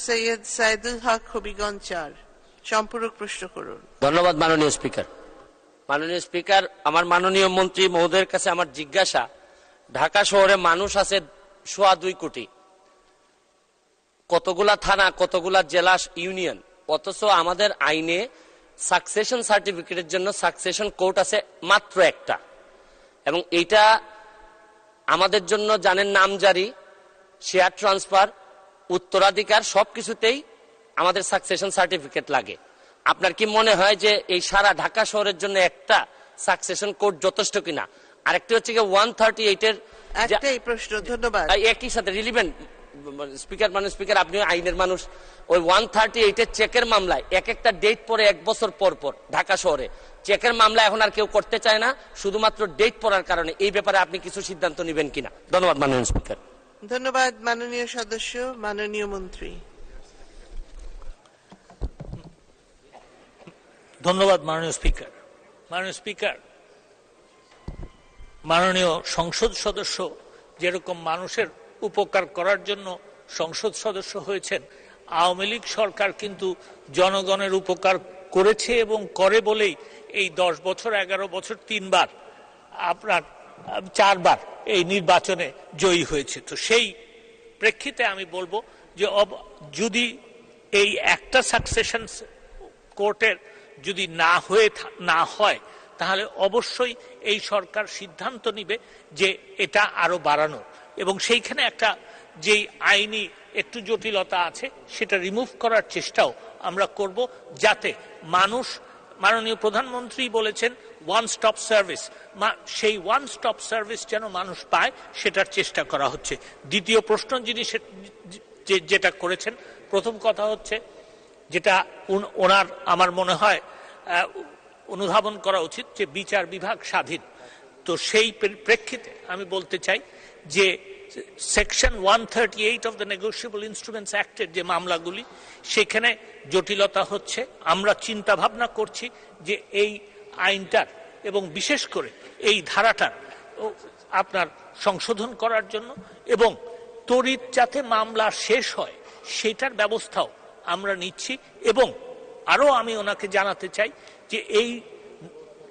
সৈয়দ সাইদুল হক হবিগঞ্জ ৪ সম্পূরক প্রশ্ন করুন। ধন্যবাদ মাননীয় স্পিকার। মাননীয় স্পিকার, আমার মাননীয় মন্ত্রী মহোদয়ের কাছে আমার জিজ্ঞাসা, ঢাকা শহরে মানুষ আছে 2.25 কোটি, কতগুলা থানা, কতগুলা জেলা, ইউনিয়ন, অথচ আমাদের আইনে সাকসেশন সার্টিফিকেটের জন্য সাকসেশন কোর্ট আছে মাত্র একটা, এবং এইটা আমাদের জন্য জানেন নামজারি, শেয়ার ট্রান্সফার, উত্তরাধিকার সবকিছুতেই আমাদের সাকসেশন সার্টিফিকেট লাগে। আপনার কি মনে হয় যে এই সারা ঢাকা শহরের জন্য একটা সাকসেশন কোর্ট যথেষ্ট কিনা? আরেকটি হচ্ছে কি 138 এর একটাই প্রশ্ন। ধন্যবাদ। একই সাথে রিলিভেন্ট স্পিকার, মানে স্পিকার আপনি আইনের মানুষ, ওই 138 এর চেকের মামলায় এক একটা ডেট পরে 1 বছর পর পর ঢাকা শহরে চেকের মামলা এখন আর কেউ করতে চায় না, শুধুমাত্র ডেট পড়ার কারণে। এই ব্যাপারে আপনি কিছু সিদ্ধান্ত নেবেন কিনা? ধন্যবাদ মাননীয় স্পিকার। ধন্যবাদ মাননীয় সদস্য। মাননীয় মন্ত্রী। ধন্যবাদ মাননীয় স্পিকার। মাননীয় স্পিকার, মাননীয় সংসদ সদস্য যেরকম মানুষের উপকার করার জন্য সংসদ সদস্য হয়েছেন, আওয়ামী লীগ সরকার কিন্তু জনগণের উপকার করেছে এবং করে বলেই এই 10 বছর 11 বছর 3 বার, আপনার 4 বার এই নির্বাচনে জয়ী হয়েছে। তো সেই প্রেক্ষিতে আমি বলবো যে যদি এই একটা সাকসেশন কোর্টের যদি না হয় তাহলে অবশ্যই এই সরকার সিদ্ধান্ত নিবে যে এটা আরো বাড়ানো, এবং সেইখানে একটা যেই আইনি একটু জটিলতা আছে সেটা রিমুভ করার চেষ্টাও আমরা করব, যাতে মানুষ, মাননীয় প্রধানমন্ত্রী বলেছেন ওয়ান স্টপ সার্ভিস, সেই ওয়ান স্টপ সার্ভিস যেন মানুষ পায় সেটার চেষ্টা করা হচ্ছে। দ্বিতীয় প্রশ্ন যিনি যেটা করেছেন, প্রথম কথা হচ্ছে যেটা ওনার আমার মনে হয় অনুধাবন করা উচিত যে বিচার বিভাগ স্বাধীন। তো সেই প্রেক্ষিতে আমি বলতে চাই যে section 138 of the negotiable instruments অ্যাক্টের যে মামলাগুলি, সেখানে জটিলতা হচ্ছে। আমরা চিন্তা ভাবনা করছি যে এই আইনটার এবং বিশেষ করে এই ধারাটার আপনার সংশোধন করার জন্য, এবং তড়িৎ যাতে মামলা শেষ হয় সেটার ব্যবস্থাও আমরা নিচ্ছি। এবং আরো আমি ওনাকে জানাতে চাই যে এই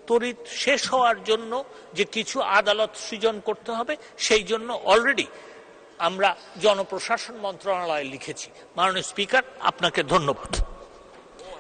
তড়িৎ শেষ হওয়ার জন্য যে কিছু আদালত সৃজন করতে হবে, সেই জন্য অলরেডি আমরা জনপ্রশাসন মন্ত্রণালয়ে লিখেছি। মাননীয় স্পিকার, আপনাকে ধন্যবাদ।